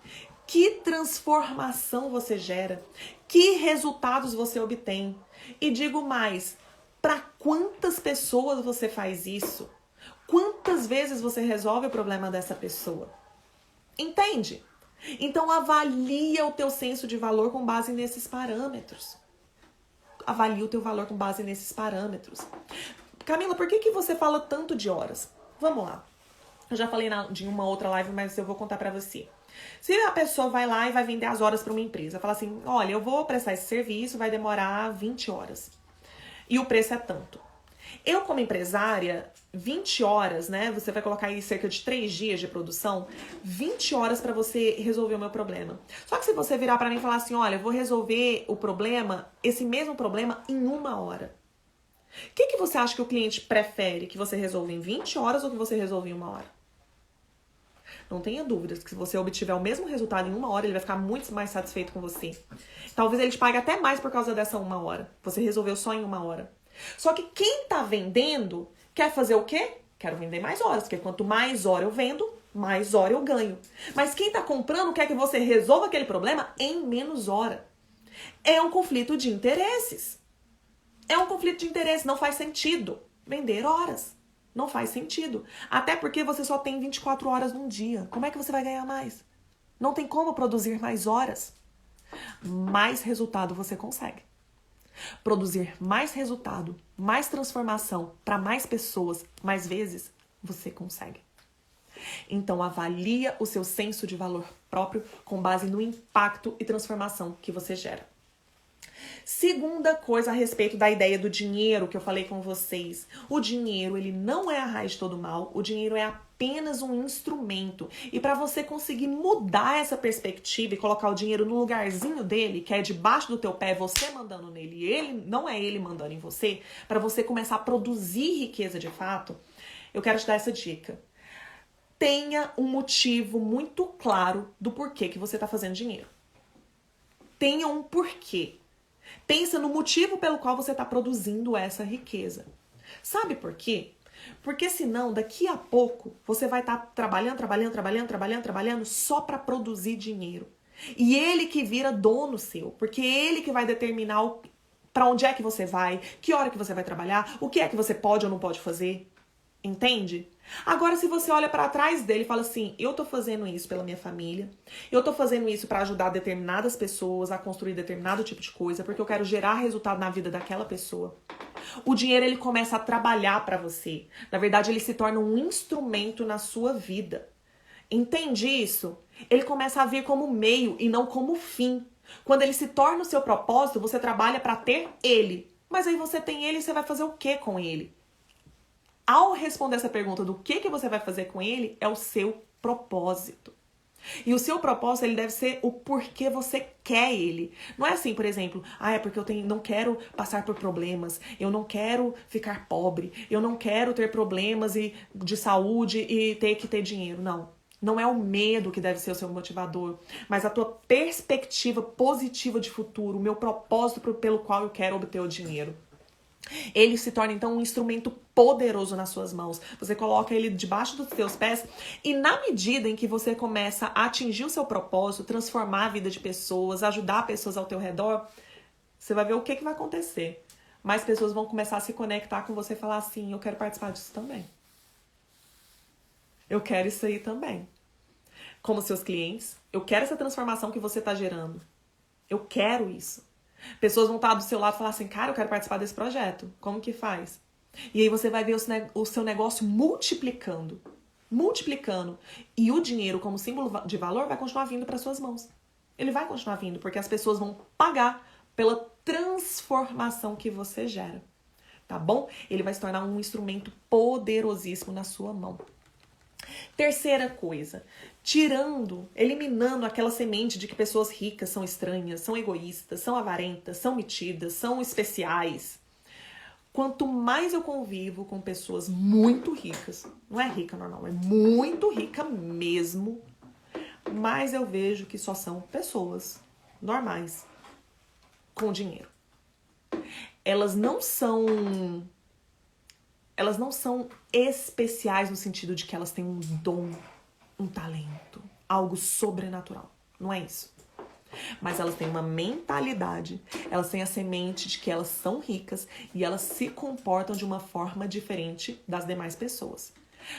Que transformação você gera? Que resultados você obtém? E digo mais, para quantas pessoas você faz isso? Quantas vezes você resolve o problema dessa pessoa? Entende? Então avalia o teu senso de valor com base nesses parâmetros. Avalie o teu valor com base nesses parâmetros. Camila, por que você fala tanto de horas? Vamos lá. Eu já falei de uma outra live, mas eu vou contar pra você. Se a pessoa vai lá e vai vender as horas para uma empresa, fala assim, olha, eu vou prestar esse serviço, vai demorar 20 horas. E o preço é tanto. Eu, como empresária, 20 horas, né? Você vai colocar aí cerca de 3 dias de produção, 20 horas para você resolver o meu problema. Só que se você virar para mim e falar assim, olha, eu vou resolver o problema, esse mesmo problema, em 1 hora. O que você acha que o cliente prefere? Que você resolva em 20 horas ou que você resolva em 1 hora? Não tenha dúvidas que se você obtiver o mesmo resultado em 1 hora, ele vai ficar muito mais satisfeito com você. Talvez ele te pague até mais por causa dessa 1 hora. Você resolveu só em 1 hora. Só que quem tá vendendo quer fazer o quê? Quero vender mais horas, porque quanto mais hora eu vendo, mais hora eu ganho. Mas quem tá comprando quer que você resolva aquele problema em menos hora. É um conflito de interesses. É um conflito de interesse, não faz sentido vender horas. Não faz sentido. Até porque você só tem 24 horas num dia. Como é que você vai ganhar mais? Não tem como produzir mais horas. Mais resultado você consegue. Produzir mais resultado, mais transformação para mais pessoas, mais vezes, você consegue. Então, avalia o seu senso de valor próprio com base no impacto e transformação que você gera. Segunda coisa a respeito da ideia do dinheiro que eu falei com vocês. O dinheiro, ele não é a raiz de todo mal. O dinheiro é apenas um instrumento. E para você conseguir mudar essa perspectiva e colocar o dinheiro no lugarzinho dele, que é debaixo do teu pé, você mandando nele, ele não é ele mandando em você, para você começar a produzir riqueza de fato, eu quero te dar essa dica. Tenha um motivo muito claro do porquê que você está fazendo dinheiro. Tenha um porquê. Pensa no motivo pelo qual você está produzindo essa riqueza. Sabe por quê? Porque senão, daqui a pouco, você vai estar trabalhando só para produzir dinheiro. E ele que vira dono seu, porque ele que vai determinar para onde é que você vai, que hora que você vai trabalhar, o que é que você pode ou não pode fazer. Entende? Agora, se você olha para trás dele e fala assim, eu tô fazendo isso pela minha família, eu tô fazendo isso para ajudar determinadas pessoas a construir determinado tipo de coisa, porque eu quero gerar resultado na vida daquela pessoa. O dinheiro, ele começa a trabalhar para você. Na verdade, ele se torna um instrumento na sua vida. Entende isso? Ele começa a vir como meio e não como fim. Quando ele se torna o seu propósito, você trabalha para ter ele. Mas aí você tem ele e você vai fazer o que com ele? Ao responder essa pergunta do que você vai fazer com ele, é o seu propósito. E o seu propósito, ele deve ser o porquê você quer ele. Não é assim, por exemplo, é porque eu não quero passar por problemas, eu não quero ficar pobre, eu não quero ter problemas de saúde e ter que ter dinheiro. Não. Não é o medo que deve ser o seu motivador, mas a tua perspectiva positiva de futuro, o meu propósito pelo qual eu quero obter o dinheiro. Ele se torna, então, um instrumento poderoso nas suas mãos. Você coloca ele debaixo dos seus pés e na medida em que você começa a atingir o seu propósito, transformar a vida de pessoas, ajudar pessoas ao teu redor, você vai ver o que vai acontecer. Mais pessoas vão começar a se conectar com você e falar assim, eu quero participar disso também. Eu quero isso aí também. Como seus clientes, eu quero essa transformação que você está gerando. Eu quero isso. Pessoas vão estar do seu lado e falar assim, cara, eu quero participar desse projeto. Como que faz? E aí você vai ver o seu negócio multiplicando. Multiplicando. E o dinheiro como símbolo de valor vai continuar vindo para suas mãos. Ele vai continuar vindo, porque as pessoas vão pagar pela transformação que você gera. Tá bom? Ele vai se tornar um instrumento poderosíssimo na sua mão. Terceira coisa, eliminando aquela semente de que pessoas ricas são estranhas, são egoístas, são avarentas, são metidas, são especiais. Quanto mais eu convivo com pessoas muito ricas, não é rica normal, é muito rica mesmo, mais eu vejo que só são pessoas normais com dinheiro. Elas não são especiais no sentido de que elas têm um dom, um talento, algo sobrenatural. Não é isso. Mas elas têm uma mentalidade, elas têm a semente de que elas são ricas e elas se comportam de uma forma diferente das demais pessoas.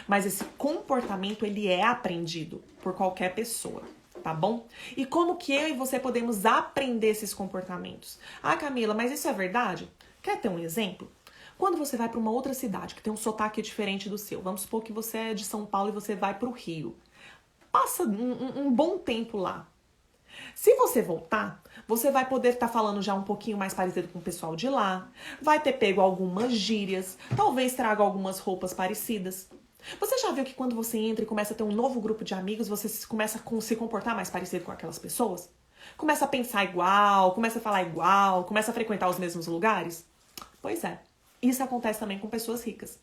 Mas esse comportamento, ele é aprendido por qualquer pessoa, tá bom? E como que eu e você podemos aprender esses comportamentos? Camila, mas isso é verdade? Quer ter um exemplo? Quando você vai para uma outra cidade que tem um sotaque diferente do seu, vamos supor que você é de São Paulo e você vai para o Rio. Passa um bom tempo lá. Se você voltar, você vai poder estar falando já um pouquinho mais parecido com o pessoal de lá, vai ter pego algumas gírias, talvez traga algumas roupas parecidas. Você já viu que quando você entra e começa a ter um novo grupo de amigos, você começa a se comportar mais parecido com aquelas pessoas? Começa a pensar igual, começa a falar igual, começa a frequentar os mesmos lugares? Pois é. Isso acontece também com pessoas ricas.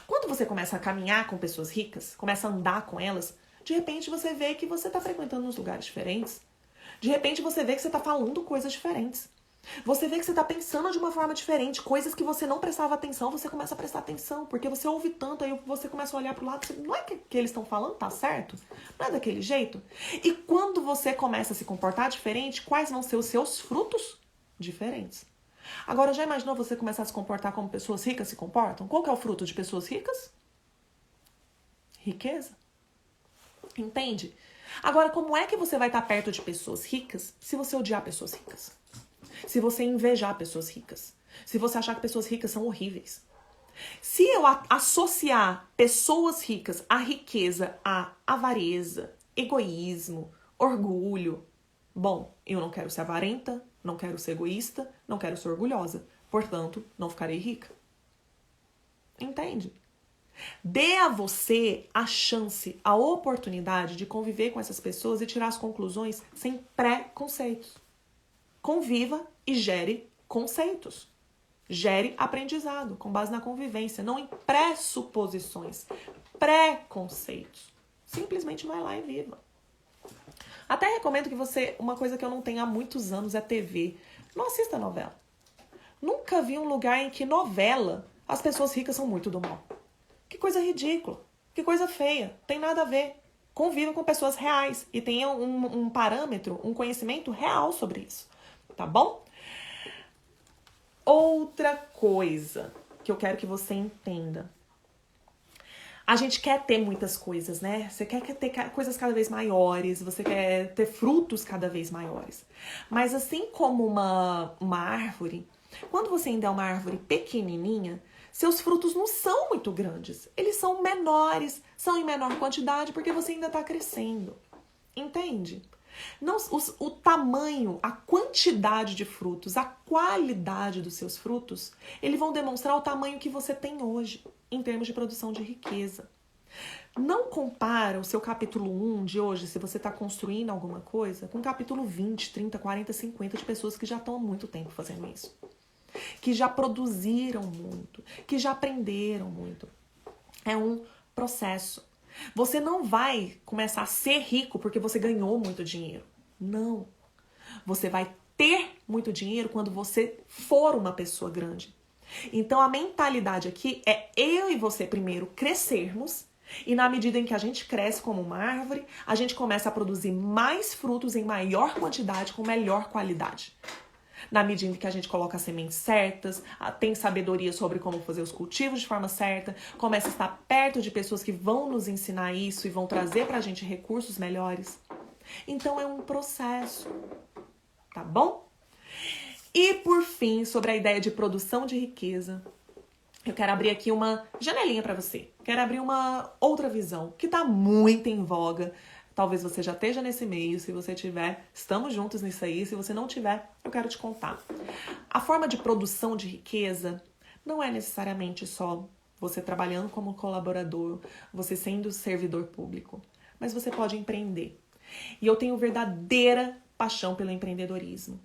Quando você começa a caminhar com pessoas ricas, começa a andar com elas, de repente você vê que você está frequentando uns lugares diferentes. De repente você vê que você está falando coisas diferentes. Você vê que você está pensando de uma forma diferente. Coisas que você não prestava atenção, você começa a prestar atenção. Porque você ouve tanto, aí você começa a olhar para o lado. Não é que eles estão falando, tá certo? Não é daquele jeito? E quando você começa a se comportar diferente, quais vão ser os seus frutos diferentes? Agora, já imaginou você começar a se comportar como pessoas ricas se comportam? Qual que é o fruto de pessoas ricas? Riqueza. Entende? Agora, como é que você vai estar perto de pessoas ricas se você odiar pessoas ricas? Se você invejar pessoas ricas? Se você achar que pessoas ricas são horríveis? Se eu associar pessoas ricas à riqueza, à avareza, egoísmo, orgulho, bom, eu não quero ser avarenta, não quero ser egoísta, não quero ser orgulhosa. Portanto, não ficarei rica. Entende? Dê a você a chance, a oportunidade de conviver com essas pessoas e tirar as conclusões sem preconceitos. Conviva e gere conceitos. Gere aprendizado com base na convivência, não em pressuposições, preconceitos. Simplesmente vai lá e viva. Até recomendo que você, uma coisa que eu não tenho há muitos anos é TV. Não assista novela. Nunca vi um lugar em que novela as pessoas ricas são muito do mal. Que coisa ridícula, que coisa feia, tem nada a ver. Conviva com pessoas reais e tenha um parâmetro, um conhecimento real sobre isso, tá bom? Outra coisa que eu quero que você entenda. A gente quer ter muitas coisas, né? Você quer ter coisas cada vez maiores, você quer ter frutos cada vez maiores. Mas assim como uma árvore, quando você ainda é uma árvore pequenininha, seus frutos não são muito grandes. Eles são menores, são em menor quantidade porque você ainda está crescendo. Entende? Não, o tamanho, a quantidade de frutos, a qualidade dos seus frutos, eles vão demonstrar o tamanho que você tem hoje, em termos de produção de riqueza. Não compara o seu capítulo 1 de hoje, se você está construindo alguma coisa, com o capítulo 20, 30, 40, 50 de pessoas que já estão há muito tempo fazendo isso. Que já produziram muito, que já aprenderam muito. É um processo. Você não vai começar a ser rico porque você ganhou muito dinheiro. Não. Você vai ter muito dinheiro quando você for uma pessoa grande. Então a mentalidade aqui é eu e você primeiro crescermos e na medida em que a gente cresce como uma árvore, a gente começa a produzir mais frutos em maior quantidade com melhor qualidade. Na medida em que a gente coloca as sementes certas, tem sabedoria sobre como fazer os cultivos de forma certa, começa a estar perto de pessoas que vão nos ensinar isso e vão trazer pra gente recursos melhores. Então é um processo, tá bom? E por fim, sobre a ideia de produção de riqueza, eu quero abrir aqui uma janelinha pra você. Quero abrir uma outra visão que tá muito em voga. Talvez você já esteja nesse meio, se você tiver, estamos juntos nisso aí. Se você não tiver, eu quero te contar. A forma de produção de riqueza não é necessariamente só você trabalhando como colaborador, você sendo servidor público, mas você pode empreender. E eu tenho verdadeira paixão pelo empreendedorismo.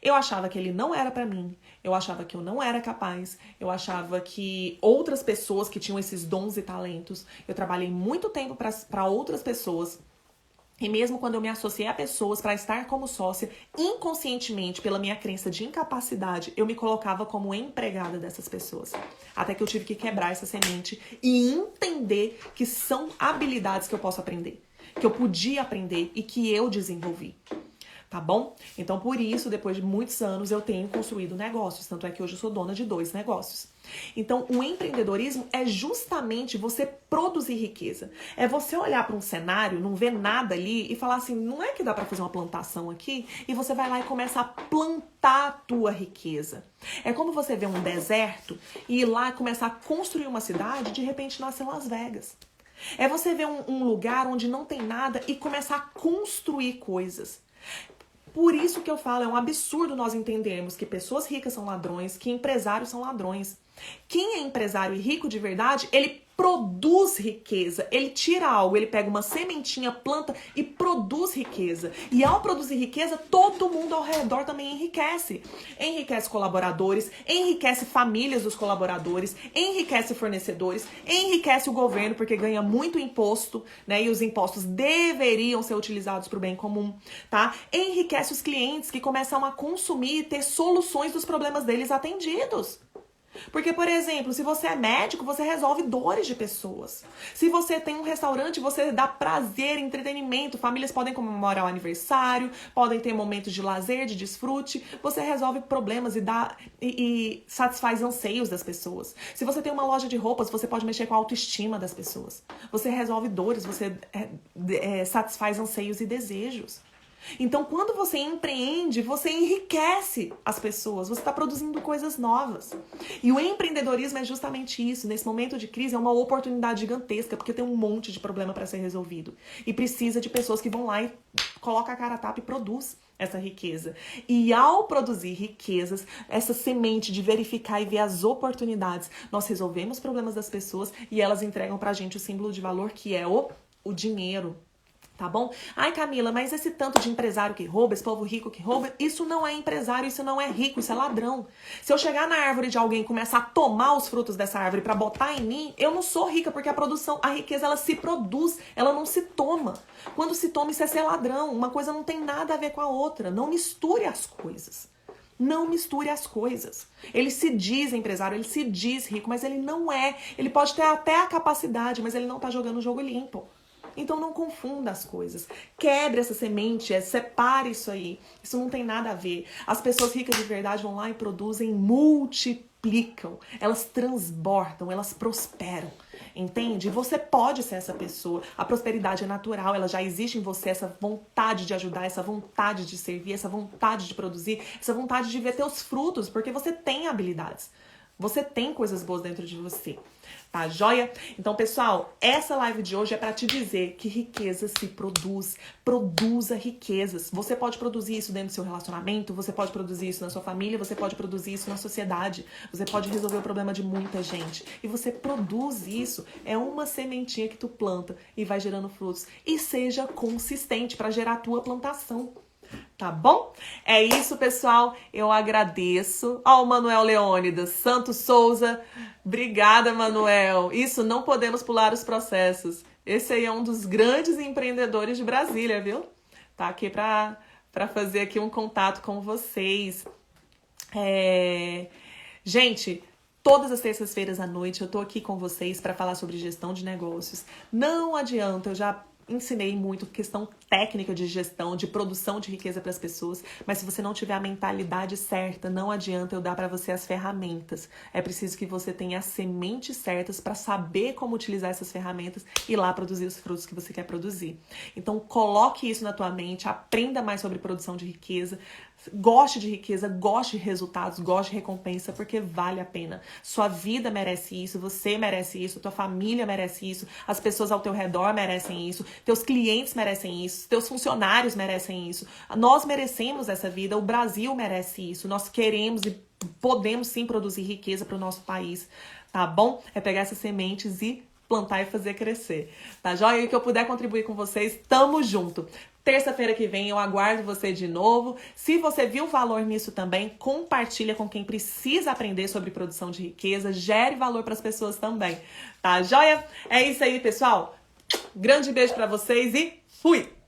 Eu achava que ele não era pra mim, eu achava que eu não era capaz, eu achava que outras pessoas que tinham esses dons e talentos, eu trabalhei muito tempo para outras pessoas. E mesmo quando eu me associei a pessoas para estar como sócia, inconscientemente, pela minha crença de incapacidade, eu me colocava como empregada dessas pessoas. Até que eu tive que quebrar essa semente e entender que são habilidades que eu posso aprender, que eu podia aprender e que eu desenvolvi. Tá bom? Então, por isso, depois de muitos anos, eu tenho construído negócios. Tanto é que hoje eu sou dona de 2 negócios. Então, o empreendedorismo é justamente você produzir riqueza. É você olhar para um cenário, não ver nada ali e falar assim, não é que dá para fazer uma plantação aqui? E você vai lá e começa a plantar a tua riqueza. É como você vê um deserto e ir lá e começar a construir uma cidade, de repente nasce Las Vegas. É você ver um lugar onde não tem nada e começar a construir coisas. Por isso que eu falo, é um absurdo nós entendermos que pessoas ricas são ladrões, que empresários são ladrões. Quem é empresário e rico de verdade, ele produz riqueza, ele tira algo, ele pega uma sementinha, planta e produz riqueza. E ao produzir riqueza, todo mundo ao redor também enriquece. Enriquece colaboradores, enriquece famílias dos colaboradores, enriquece fornecedores, enriquece o governo porque ganha muito imposto, né? E os impostos deveriam ser utilizados para o bem comum, tá? Enriquece os clientes que começam a consumir e ter soluções dos problemas deles atendidos. Porque, por exemplo, se você é médico, você resolve dores de pessoas. Se você tem um restaurante, você dá prazer, entretenimento. Famílias podem comemorar o aniversário, podem ter momentos de lazer, de desfrute. Você resolve problemas e satisfaz anseios das pessoas. Se você tem uma loja de roupas, você pode mexer com a autoestima das pessoas. Você resolve dores, você satisfaz anseios e desejos. Então, quando você empreende, você enriquece as pessoas, você está produzindo coisas novas. E o empreendedorismo é justamente isso. Nesse momento de crise, é uma oportunidade gigantesca, porque tem um monte de problema para ser resolvido. E precisa de pessoas que vão lá e colocam a cara a tapa e produz essa riqueza. E ao produzir riquezas, essa semente de verificar e ver as oportunidades, nós resolvemos problemas das pessoas e elas entregam pra gente o símbolo de valor que é o dinheiro. Tá bom? Ai, Camila, mas esse tanto de empresário que rouba, esse povo rico que rouba, isso não é empresário, isso não é rico, isso é ladrão. Se eu chegar na árvore de alguém e começar a tomar os frutos dessa árvore pra botar em mim, eu não sou rica, porque a riqueza, ela se produz, ela não se toma. Quando se toma, isso é ser ladrão. Uma coisa não tem nada a ver com a outra. Não misture as coisas. Não misture as coisas. Ele se diz empresário, ele se diz rico, mas ele não é. Ele pode ter até a capacidade, mas ele não tá jogando o jogo limpo. Então não confunda as coisas. Quebre essa semente, separe isso aí. Isso não tem nada a ver. As pessoas ricas de verdade vão lá e produzem, multiplicam. Elas transbordam, elas prosperam. Entende? Você pode ser essa pessoa. A prosperidade é natural, ela já existe em você, essa vontade de ajudar, essa vontade de servir, essa vontade de produzir, essa vontade de ver teus frutos, porque você tem habilidades. Você tem coisas boas dentro de você. Tá joia? Então, pessoal, essa live de hoje é para te dizer que riqueza se produz. Produza riquezas. Você pode produzir isso dentro do seu relacionamento, você pode produzir isso na sua família, você pode produzir isso na sociedade. Você pode resolver o problema de muita gente. E você produz isso, é uma sementinha que tu planta e vai gerando frutos. E seja consistente para gerar a tua plantação. Tá bom? É isso, pessoal. Eu agradeço. Ó, o Manuel Leônidas, Santos Souza. Obrigada, Manuel. Isso, não podemos pular os processos. Esse aí é um dos grandes empreendedores de Brasília, viu? Tá aqui pra fazer aqui um contato com vocês. Gente, todas as terças-feiras à noite eu tô aqui com vocês para falar sobre gestão de negócios. Não adianta, eu já ensinei muito questão técnica de gestão, de produção de riqueza para as pessoas, mas se você não tiver a mentalidade certa, não adianta eu dar para você as ferramentas. É preciso que você tenha as sementes certas para saber como utilizar essas ferramentas e lá produzir os frutos que você quer produzir. Então, coloque isso na tua mente, aprenda mais sobre produção de riqueza, goste de riqueza, goste de resultados, goste de recompensa, porque vale a pena. Sua vida merece isso, você merece isso, tua família merece isso, as pessoas ao teu redor merecem isso, teus clientes merecem isso, teus funcionários merecem isso. Nós merecemos essa vida, o Brasil merece isso. Nós queremos e podemos sim produzir riqueza para o nosso país, tá bom? É pegar essas sementes e plantar e fazer crescer, tá joia? E o que eu puder contribuir com vocês, tamo junto. Terça-feira que vem eu aguardo você de novo. Se você viu valor nisso também, compartilha com quem precisa aprender sobre produção de riqueza, gere valor para as pessoas também, tá joia? É isso aí, pessoal. Grande beijo para vocês e fui!